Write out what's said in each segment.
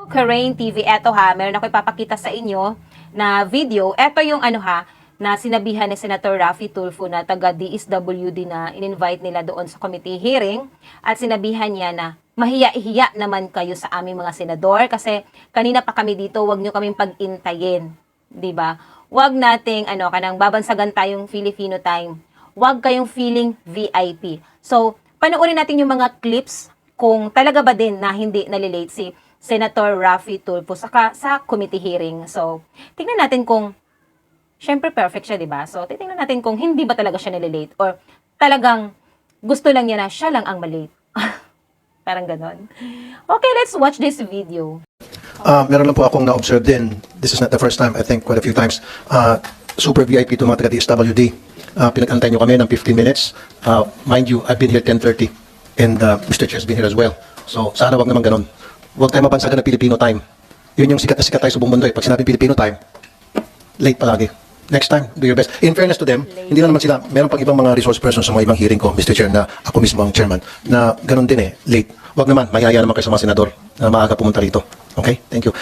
Karain TV, eto ha, meron ako ipapakita sa inyo na video. Eto yung ano ha, na sinabihan ni Senator Raffy Tulfo na taga DSWD na in-invite nila doon sa committee hearing at sinabihan niya na mahiya-hiya naman kayo sa aming mga senador kasi kanina pa kami dito, wag nyo kaming pag-intayin. 'Di ba? Wag nating kanang babansagan tayong Filipino time. Wag kayong feeling VIP. So, panoorin natin yung mga clips kung talaga ba din na hindi nalilate si Senator Raffy Tulfo sa committee hearing. So, tingnan natin kung syempre perfect siya, 'di ba? So, titingnan natin kung hindi ba talaga siya nalilate or talagang gusto lang niya na siya lang ang malate. Parang ganon. Okay, let's watch this video. Meron lang po akong na-observe din. This is not the first time, I think quite a few times. Super VIP to mga taga-DSWD. Pinag-antay nyo kami ng 15 minutes. Mind you, I've been here 10:30 and Mr. Chair's been here as well. So sana wag naman ganun. Huwag tayo mabansagan ng Filipino time. Yun yung sikat na sikat tayo sa buong mundo. Pag sinabi Filipino time, late palagi. Next time, do your best. In fairness to them, hindi na naman sila, meron pang ibang mga resource persons sa mga ibang hearing ko, Mr. Chair, na ako mismo ang chairman, na ganun din late. Wag naman, mahihaya naman kayo sa mga senador na maaga pumunta rito. Okay? Thank you.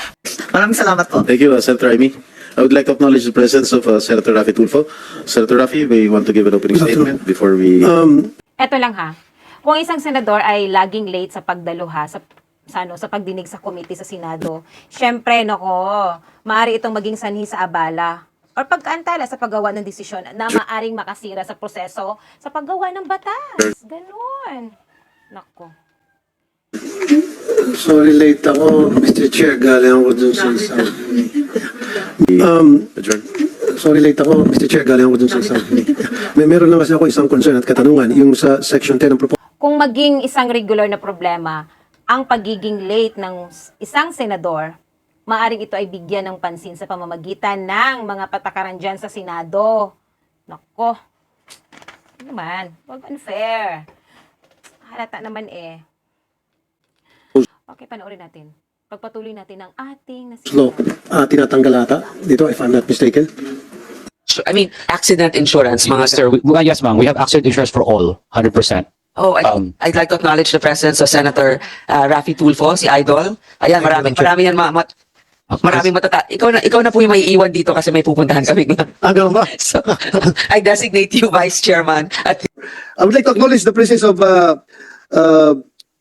Maraming salamat po. Thank you, Senator Amy. I would like to acknowledge the presence of Senator Raffy Tulfo. Senator Raffy, may want to give an opening statement before we... Eto lang ha. Kung isang senador ay laging late sa pagdalo ha, sa pagdinig sa committee sa Senado, syempre, maaari itong maging sanhi sa abala or pagkaantala sa paggawa ng desisyon na maaring makasira sa proseso sa paggawa ng batas. Ganon. Nako. Sorry, late ako, Mr. Chair. Galing ako dun sa isang... adjourn. Sorry, late ako, Mr. Chair. Galing ako dun sa isang... Meron lang kasi ako isang concern at katanungan. Yung sa Section 10 ng proposal. Kung maging isang regular na problema, ang pagiging late ng isang senador, maaring ito ay bigyan ng pansin sa pamamagitan ng mga patakaran dyan sa Senado. Nako. Ano naman, wag unfair. Halata naman Okay, panoorin natin. Pagpatuloy natin ang ating Law, tinatanggal ata dito, if I'm not mistaken. So, I mean, accident insurance, mga sir. Yes, ma'am. We have accident insurance for all, 100%. Oh, I'd like to acknowledge the presence of Senator Raffy Tulfo, si Idol. Ayan, marami yan, maraming matata. Ikaw na po yung may iwan dito kasi may pupuntahan kami. Ganun ba? So, I designate you Vice Chairman. At I would like to acknowledge the presence of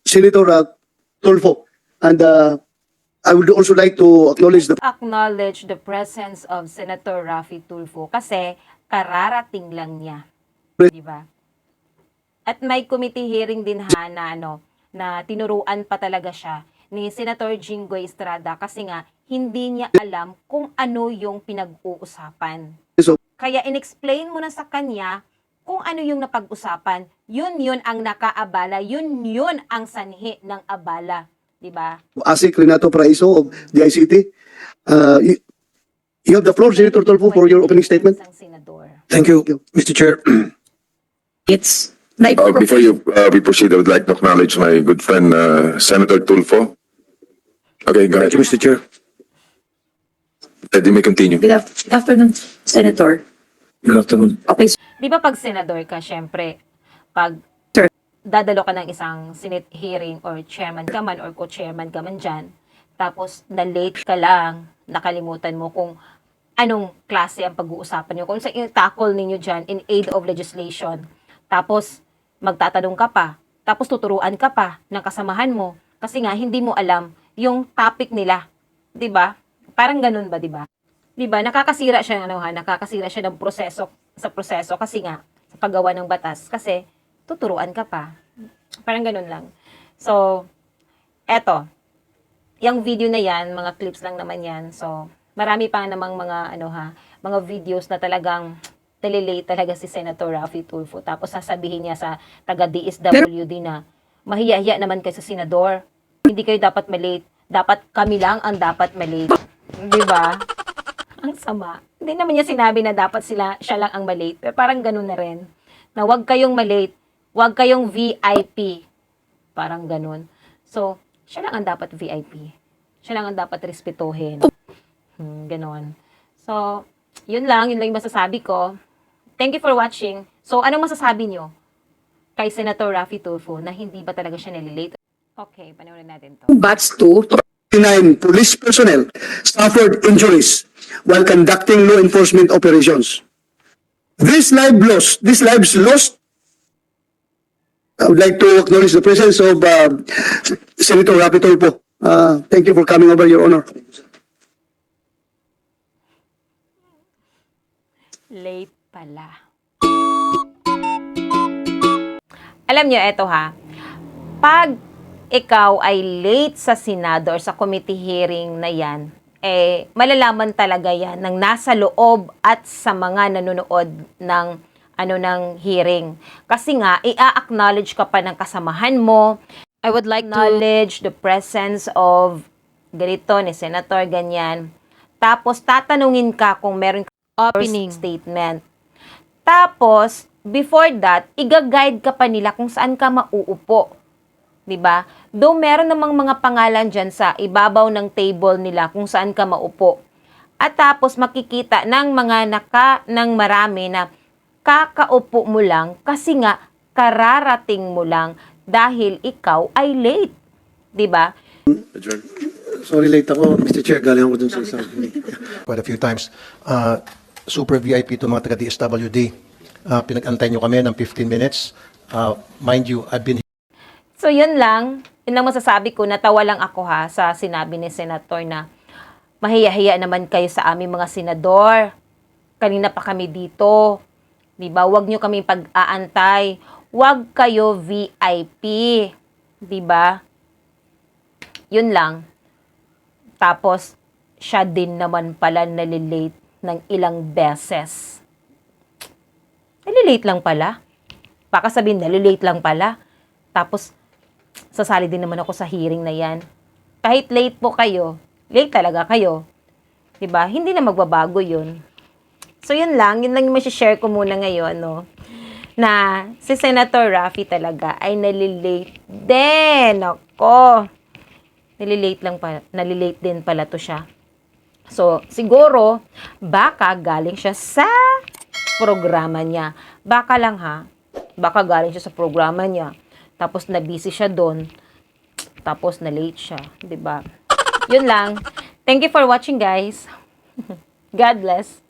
Senator Tulfo. And I would also like to acknowledge the presence of Senator Raffy Tulfo kasi kararating lang niya. Di ba? At may committee hearing din na tinuruan pa talaga siya ni Senator Jinggoy Estrada kasi nga hindi niya alam kung ano yung pinag-uusapan. Kaya inexplain mo na sa kanya kung ano yung napag-usapan. Yun ang nakaabala, yun ang sanhi ng abala. Diba? ASIC Renato Paraiso of the ICT. You have the floor, Senator Tulfo, for your opening statement. Thank you, Mr. Chair. it's Before we proceed, I would like to acknowledge my good friend, Senator Tulfo. Okay, go ahead. Thank you, Mr. Chair. You may continue. Good afternoon, Senator. Good afternoon. Okay, Di ba pag senador ka, syempre, pag Sir. dadalo ka ng isang Senate hearing or chairman ka man or co-chairman ka man dyan, tapos na-late ka lang, nakalimutan mo kung anong klase ang pag-uusapan nyo, kung sa tackle ninyo dyan in aid of legislation, tapos magtatanong ka pa, tapos tuturuan ka pa ng kasamahan mo, kasi nga hindi mo alam yung topic nila. 'Di ba? Parang ganun ba, 'di ba? 'Di ba? Nakakasira siya ng proseso kasi nga sa paggawa ng batas kasi tuturuan ka pa. Parang ganun lang. So, eto. Yung video na yan, mga clips lang naman yan. So, marami pa namang mga videos na talagang nalilate talaga si Senator Raffy Tulfo. Tapos sasabihin niya sa taga DSWD na mahiya-hiya naman kayo sa senador. Hindi kayo dapat malate. Dapat kami lang ang dapat malate. Di ba? Ang sama. Hindi naman niya sinabi na dapat siya lang ang malate. Pero parang ganun na rin. Na wag kayong malate. Wag kayong VIP. Parang ganun. So, siya lang ang dapat VIP. Siya lang ang dapat respetuhin. Ganon. So, yun lang yung masasabi ko. Thank you for watching. So, anong masasabi nyo kay Senator Raffy Tulfo na hindi ba talaga siya nililate? Okay, panoorin natin to. batch 2, 9 police personnel suffered injuries while conducting law enforcement operations. These lives lost, I would like to acknowledge the presence of Senator Rapi Tulfo. Thank you for coming over, Your Honor. Late pala. Alam nyo, eto ha. Pag ikaw ay late sa Senado or sa committee hearing na yan, malalaman talaga yan ng nasa loob at sa mga nanonood ng hearing. Kasi nga, i-acknowledge ka pa ng kasamahan mo. I would like to acknowledge the presence of ganito ni Senator, ganyan. Tapos, tatanungin ka kung meron opening statement. Tapos, before that, iga-guide ka pa nila kung saan ka mauupo. 'Di ba? Though meron namang mga pangalan dyan sa ibabaw ng table nila kung saan ka maupo. At tapos makikita ng ng marami na kakaupo mo lang kasi nga kararating mo lang dahil ikaw ay late. 'Di ba? Sorry, late ako. Mr. Chair, galing ako dun sa isang. Quite a few times. Super VIP to mga taga-DSWD. Pinag-antay nyo kami ng 15 minutes. Mind you, I've been So, yun lang. Yun lang masasabi ko. Natawa lang ako ha sa sinabi ni Senator na mahiya-hiya naman kayo sa aming mga senador. Kanina pa kami dito. Diba? Huwag nyo kami pag-aantay. Huwag kayo VIP. Diba? Yun lang. Tapos, siya din naman pala nalilate ng ilang beses. Nalilate lang pala. Baka sabihin, nalilate lang pala. Tapos, sasali din naman ako sa hearing na yan. Kahit late po kayo, late talaga kayo. Diba? Hindi na magbabago yun. So, yun lang yung share ko muna ngayon, no? Na si Senator Rafi talaga ay nalilate din. Ako. Nalilate din pala to siya. So, siguro, baka galing siya sa programa niya. Baka lang ha. Baka galing siya sa programa niya. Tapos na-busy siya doon. Tapos na-late siya. 'Di ba? Yun lang. Thank you for watching, guys. God bless.